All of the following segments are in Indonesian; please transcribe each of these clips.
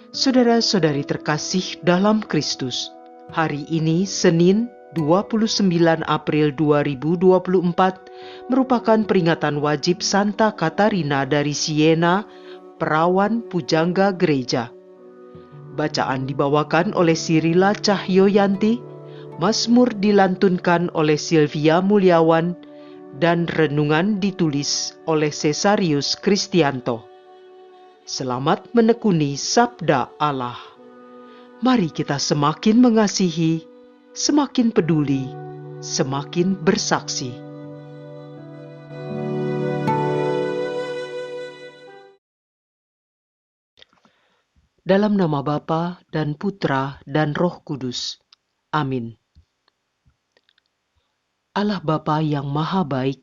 Saudara-saudari terkasih dalam Kristus, hari ini Senin 29 April 2024 merupakan peringatan wajib Santa Katarina dari Siena, perawan pujangga gereja. Bacaan dibawakan oleh Sirila Cahyoyanti, Mazmur dilantunkan oleh Silvia Mulyawan, dan renungan ditulis oleh Cesarius Kristianto. Selamat menekuni sabda Allah. Mari kita semakin mengasihi, semakin peduli, semakin bersaksi. Dalam nama Bapa dan Putra dan Roh Kudus. Amin. Allah Bapa yang Maha Baik,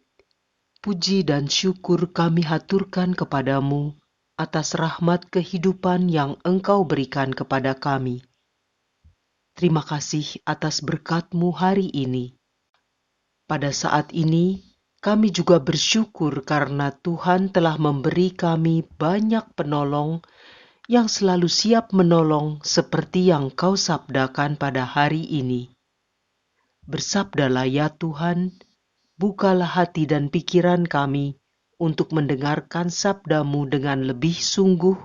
puji dan syukur kami haturkan kepadamu atas rahmat kehidupan yang Engkau berikan kepada kami. Terima kasih atas berkat-Mu hari ini. Pada saat ini, kami juga bersyukur karena Tuhan telah memberi kami banyak penolong yang selalu siap menolong seperti yang Kau sabdakan pada hari ini. Bersabdalah ya Tuhan, bukalah hati dan pikiran kami untuk mendengarkan sabda-Mu dengan lebih sungguh,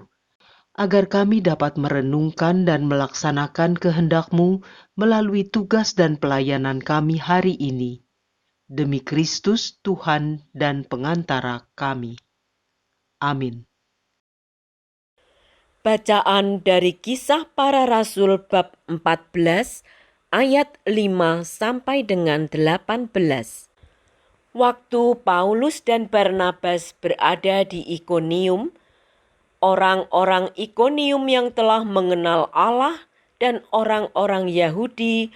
agar kami dapat merenungkan dan melaksanakan kehendak-Mu melalui tugas dan pelayanan kami hari ini. Demi Kristus Tuhan dan pengantara kami. Amin. Bacaan dari Kisah Para Rasul bab 14 ayat 5 sampai dengan 18. Waktu Paulus dan Barnabas berada di Ikonium, orang-orang Ikonium yang telah mengenal Allah dan orang-orang Yahudi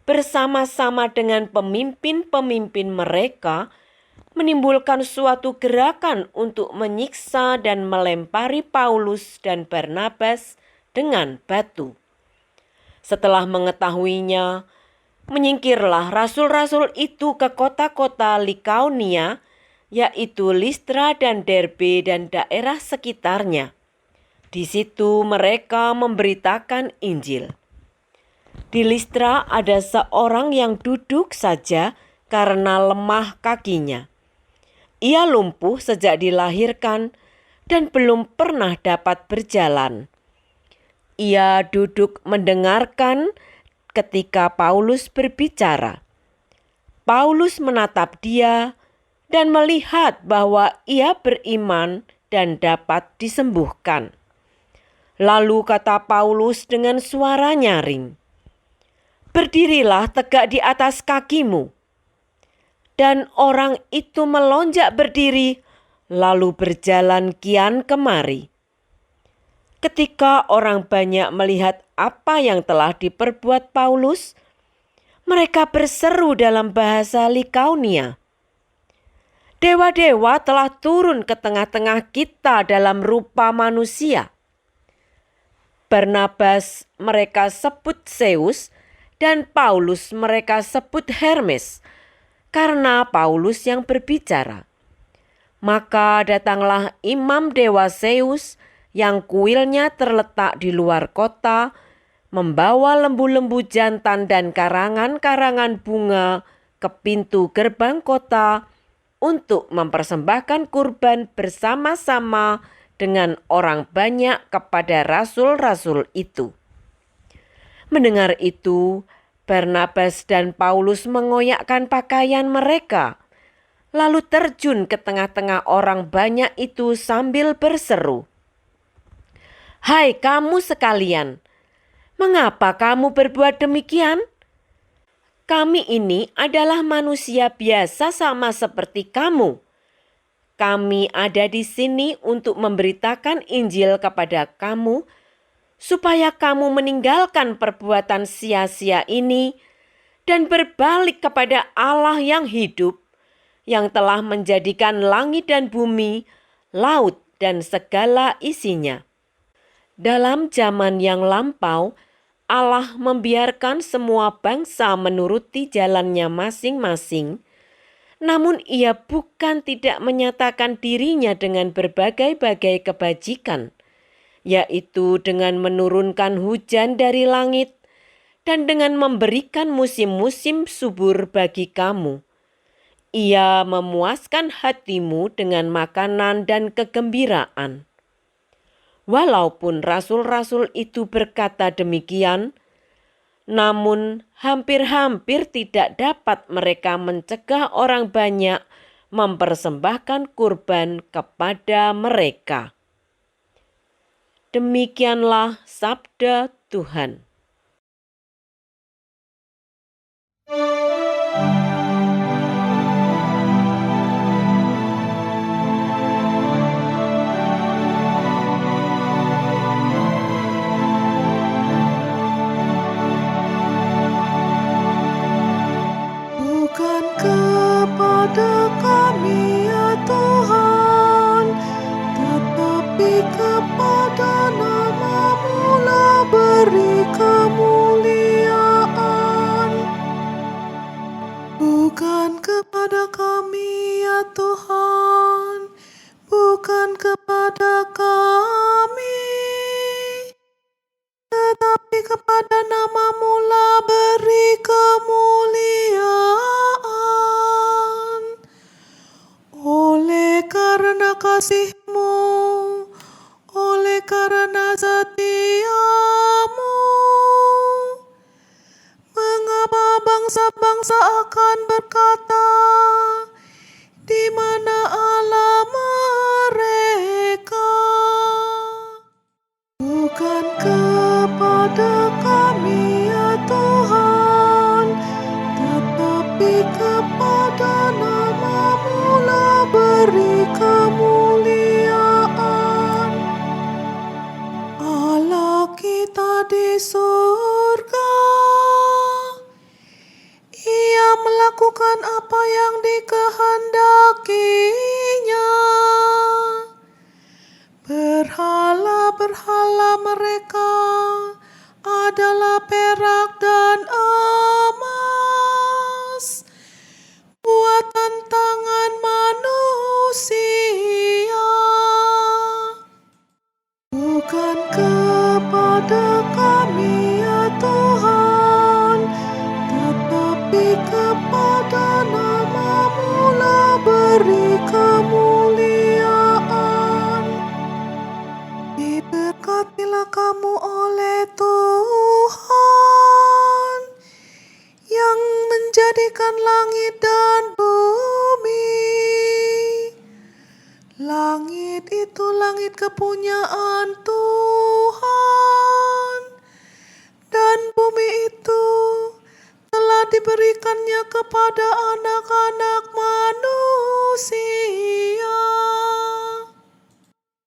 bersama-sama dengan pemimpin-pemimpin mereka menimbulkan suatu gerakan untuk menyiksa dan melempari Paulus dan Barnabas dengan batu. Setelah mengetahuinya, menyingkirlah rasul-rasul itu ke kota-kota Likaonia, yaitu Listra dan Derbe dan daerah sekitarnya. Di situ mereka memberitakan Injil. Di Listra ada seorang yang duduk saja karena lemah kakinya. Ia lumpuh sejak dilahirkan dan belum pernah dapat berjalan. Ia duduk mendengarkan ketika Paulus berbicara. Paulus menatap dia dan melihat bahwa ia beriman dan dapat disembuhkan. Lalu kata Paulus dengan suara nyaring, "Berdirilah tegak di atas kakimu." Dan orang itu melonjak berdiri, lalu berjalan kian kemari. Ketika orang banyak melihat apa yang telah diperbuat Paulus, mereka berseru dalam bahasa Likaonia, "Dewa-dewa telah turun ke tengah-tengah kita dalam rupa manusia." Barnabas mereka sebut Zeus dan Paulus mereka sebut Hermes, karena Paulus yang berbicara. Maka datanglah imam dewa Zeus yang kuilnya terletak di luar kota, membawa lembu-lembu jantan dan karangan-karangan bunga ke pintu gerbang kota untuk mempersembahkan kurban bersama-sama dengan orang banyak kepada rasul-rasul itu. Mendengar itu, Barnabas dan Paulus mengoyakkan pakaian mereka, lalu terjun ke tengah-tengah orang banyak itu sambil berseru, "Hai kamu sekalian, mengapa kamu berbuat demikian? Kami ini adalah manusia biasa sama seperti kamu. Kami ada di sini untuk memberitakan Injil kepada kamu, supaya kamu meninggalkan perbuatan sia-sia ini dan berbalik kepada Allah yang hidup, yang telah menjadikan langit dan bumi, laut dan segala isinya. Dalam zaman yang lampau, Allah membiarkan semua bangsa menuruti jalannya masing-masing, namun Ia bukan tidak menyatakan dirinya dengan berbagai-bagai kebajikan, yaitu dengan menurunkan hujan dari langit dan dengan memberikan musim-musim subur bagi kamu. Ia memuaskan hatimu dengan makanan dan kegembiraan. Walaupun rasul-rasul itu berkata demikian, namun hampir-hampir tidak dapat mereka mencegah orang banyak mempersembahkan kurban kepada mereka. Demikianlah sabda Tuhan. Bukan kepada kami ya Tuhan, tetapi kepada nama-Mu lah beri kemuliaan. Bukan kepada kami ya Tuhan, bukan kepada kami, tetapi kepada nama-Mu lah beri kemuliaan. Oleh karena kasih-Mu, oleh karena setia-Mu, mengapa bangsa-bangsa akan berkata, di mana Allah mereka? Bukan kepada kami ya Tuhan, tetapi kepada nama-Mu lah beri kemuliaan. Allah kita di surga, Ia melakukan apa yang dikehendakinya. Berhala-berhala mereka adalah perak dan emas, buatan tangan manusia. Bukan kepada kami ya Tuhan, tetapi kepada nama-Mu lah beri kemuliaan. Diberkatilah kamu oleh Tuhan, yang menjadikan langit dan bumi. Langit itu langit kepunyaan Tuhan, dan bumi itu telah diberikannya kepada anak-anak manusia.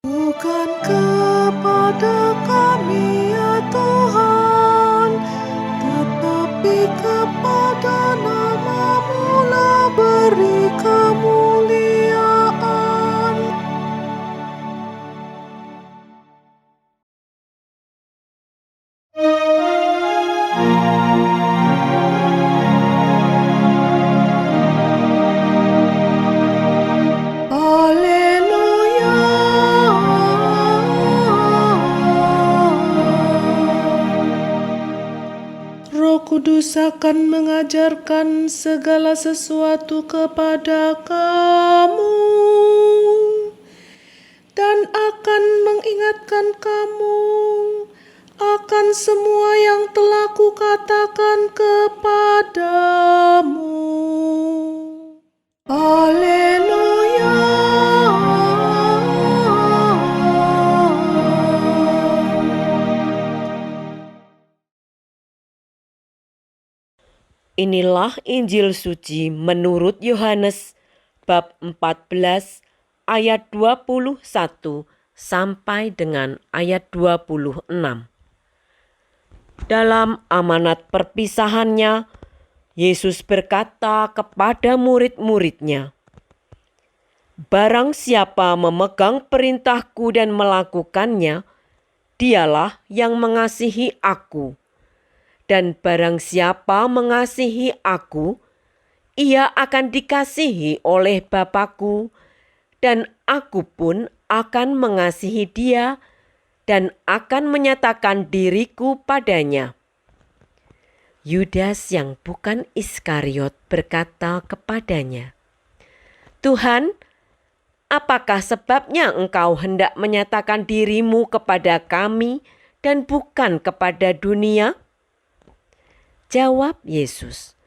Bukan kepada kami ya Tuhan, tetapi kepada nama-Mu lah beri kemuliaan. Haleluya. Roh Kudus akan mengajarkan segala sesuatu kepada kamu dan akan mengingatkan kamu akan semua yang telah Kukatakan kepadamu. Haleluya. Inilah Injil suci menurut Yohanes bab 14 ayat 21 sampai dengan ayat 26. Dalam amanat perpisahannya, Yesus berkata kepada murid-murid-Nya, "Barang siapa memegang perintahku dan melakukannya, dialah yang mengasihi aku. Dan barang siapa mengasihi aku, ia akan dikasihi oleh Bapa-Ku, dan aku pun akan mengasihi dia dan akan menyatakan diriku padanya." Yudas yang bukan Iskariot berkata kepadanya, "Tuhan, apakah sebabnya engkau hendak menyatakan dirimu kepada kami dan bukan kepada dunia?" Jawab Yesus,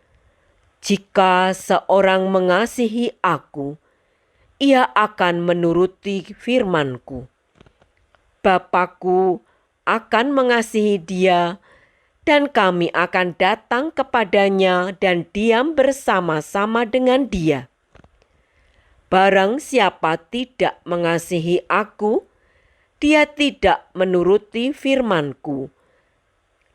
"Jika seorang mengasihi aku, ia akan menuruti firman-Ku. Bapa-Ku akan mengasihi dia, dan kami akan datang kepadanya dan diam bersama-sama dengan dia. Barang siapa tidak mengasihi aku, dia tidak menuruti firman-Ku.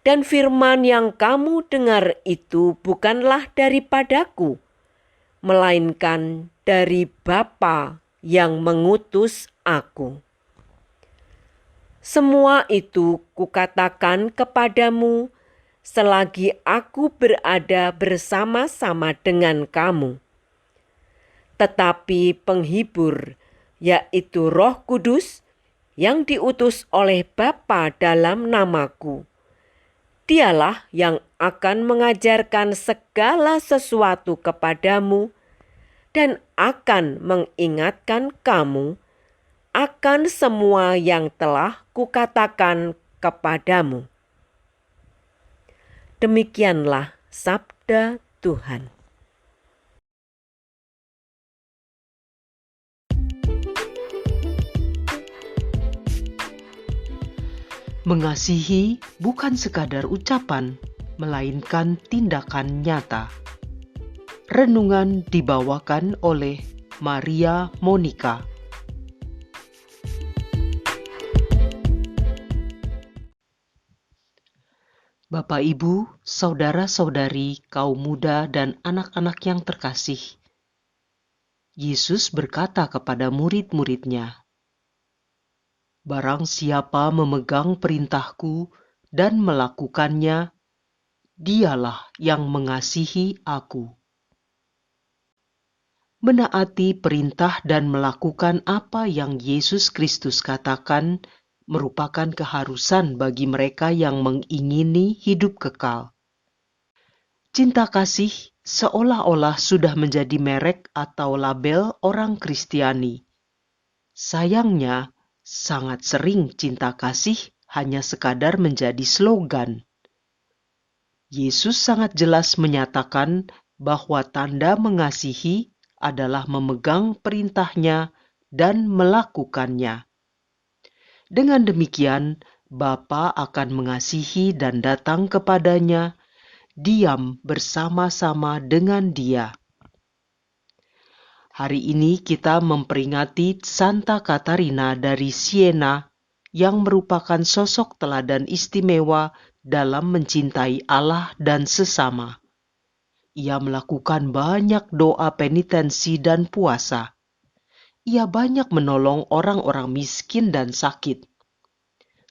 Dan firman yang kamu dengar itu bukanlah daripadaku, melainkan dari Bapa yang mengutus aku. Semua itu kukatakan kepadamu selagi aku berada bersama-sama dengan kamu. Tetapi penghibur, yaitu Roh Kudus, yang diutus oleh Bapa dalam namaku, dialah yang akan mengajarkan segala sesuatu kepadamu dan akan mengingatkan kamu akan semua yang telah kukatakan kepadamu." Demikianlah sabda Tuhan. Mengasihi bukan sekadar ucapan, melainkan tindakan nyata. Renungan dibawakan oleh Maria Monica. Bapak, Ibu, saudara-saudari, kaum muda, dan anak-anak yang terkasih, Yesus berkata kepada murid-muridnya, "Barang siapa memegang perintahku dan melakukannya, dialah yang mengasihi aku." Menaati perintah dan melakukan apa yang Yesus Kristus katakan merupakan keharusan bagi mereka yang mengingini hidup kekal. Cinta kasih seolah-olah sudah menjadi merek atau label orang Kristiani. Sayangnya, sangat sering cinta kasih hanya sekadar menjadi slogan. Yesus sangat jelas menyatakan bahwa tanda mengasihi adalah memegang perintahnya dan melakukannya. Dengan demikian, Bapa akan mengasihi dan datang kepadanya, diam bersama-sama dengan dia. Hari ini kita memperingati Santa Katarina dari Siena yang merupakan sosok teladan istimewa dalam mencintai Allah dan sesama. Ia melakukan banyak doa penitensi dan puasa. Ia banyak menolong orang-orang miskin dan sakit.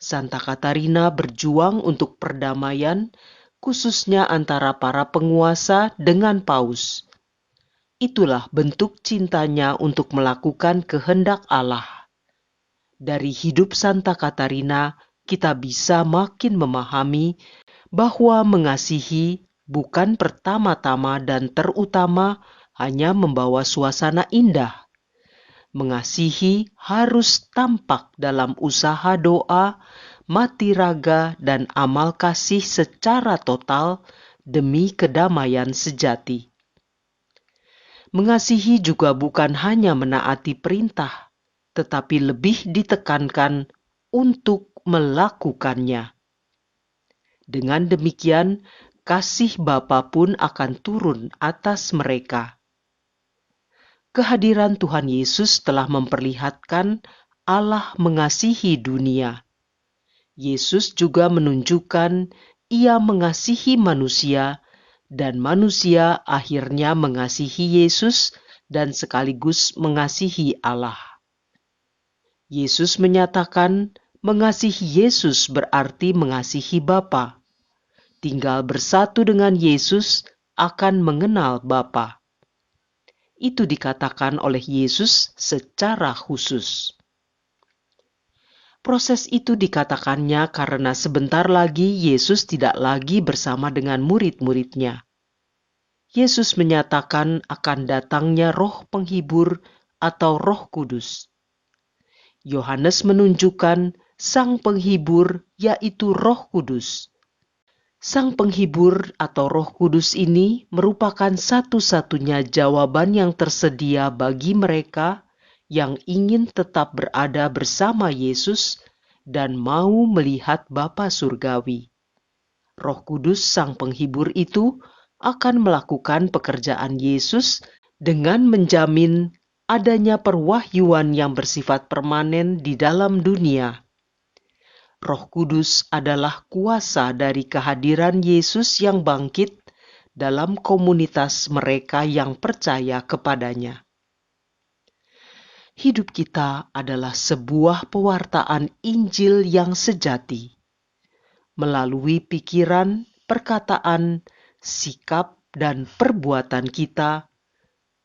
Santa Katarina berjuang untuk perdamaian, khususnya antara para penguasa dengan paus. Itulah bentuk cintanya untuk melakukan kehendak Allah. Dari hidup Santa Katarina, kita bisa makin memahami bahwa mengasihi bukan pertama-tama dan terutama hanya membawa suasana indah. Mengasihi harus tampak dalam usaha doa, mati raga, dan amal kasih secara total demi kedamaian sejati. Mengasihi juga bukan hanya menaati perintah, tetapi lebih ditekankan untuk melakukannya. Dengan demikian, kasih Bapa pun akan turun atas mereka. Kehadiran Tuhan Yesus telah memperlihatkan Allah mengasihi dunia. Yesus juga menunjukkan Ia mengasihi manusia, dan manusia akhirnya mengasihi Yesus dan sekaligus mengasihi Allah. Yesus menyatakan mengasihi Yesus berarti mengasihi Bapa. Tinggal bersatu dengan Yesus akan mengenal Bapa. Itu dikatakan oleh Yesus secara khusus. Proses itu dikatakannya karena sebentar lagi Yesus tidak lagi bersama dengan murid-muridnya. Yesus menyatakan akan datangnya Roh Penghibur atau Roh Kudus. Yohanes menunjukkan Sang Penghibur, yaitu Roh Kudus. Sang Penghibur atau Roh Kudus ini merupakan satu-satunya jawaban yang tersedia bagi mereka yang ingin tetap berada bersama Yesus dan mau melihat Bapa Surgawi. Roh Kudus Sang Penghibur itu akan melakukan pekerjaan Yesus dengan menjamin adanya perwahyuan yang bersifat permanen di dalam dunia. Roh Kudus adalah kuasa dari kehadiran Yesus yang bangkit dalam komunitas mereka yang percaya kepadanya. Hidup kita adalah sebuah pewartaan Injil yang sejati. Melalui pikiran, perkataan, sikap, dan perbuatan kita,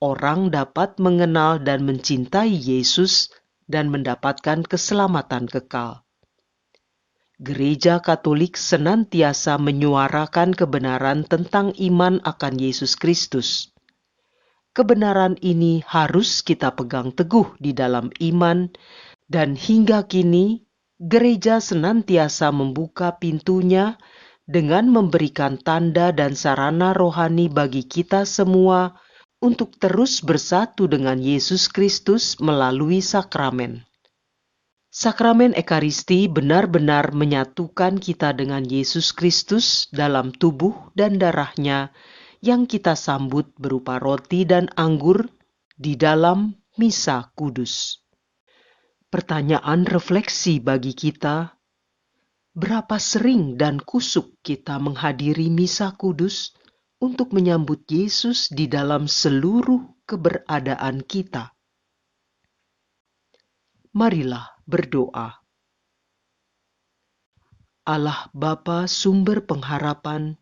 orang dapat mengenal dan mencintai Yesus dan mendapatkan keselamatan kekal. Gereja Katolik senantiasa menyuarakan kebenaran tentang iman akan Yesus Kristus. Kebenaran ini harus kita pegang teguh di dalam iman, dan hingga kini gereja senantiasa membuka pintunya dengan memberikan tanda dan sarana rohani bagi kita semua untuk terus bersatu dengan Yesus Kristus melalui sakramen. Sakramen Ekaristi benar-benar menyatukan kita dengan Yesus Kristus dalam tubuh dan darah-Nya yang kita sambut berupa roti dan anggur di dalam Misa Kudus. Pertanyaan refleksi bagi kita, berapa sering dan kusuk kita menghadiri Misa Kudus untuk menyambut Yesus di dalam seluruh keberadaan kita? Marilah berdoa. Allah Bapa sumber pengharapan,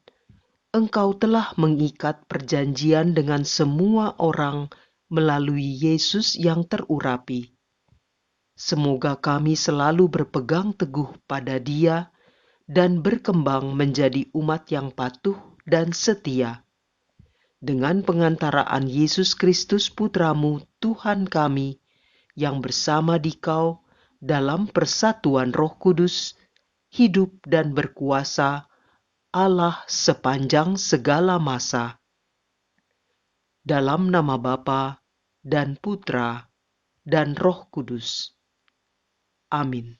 Engkau telah mengikat perjanjian dengan semua orang melalui Yesus yang terurapi. Semoga kami selalu berpegang teguh pada Dia dan berkembang menjadi umat yang patuh dan setia. Dengan pengantaraan Yesus Kristus Putramu, Tuhan kami, yang bersama Dikau dalam persatuan Roh Kudus, hidup dan berkuasa Allah sepanjang segala masa. Dalam nama Bapa dan Putra dan Roh Kudus. Amin.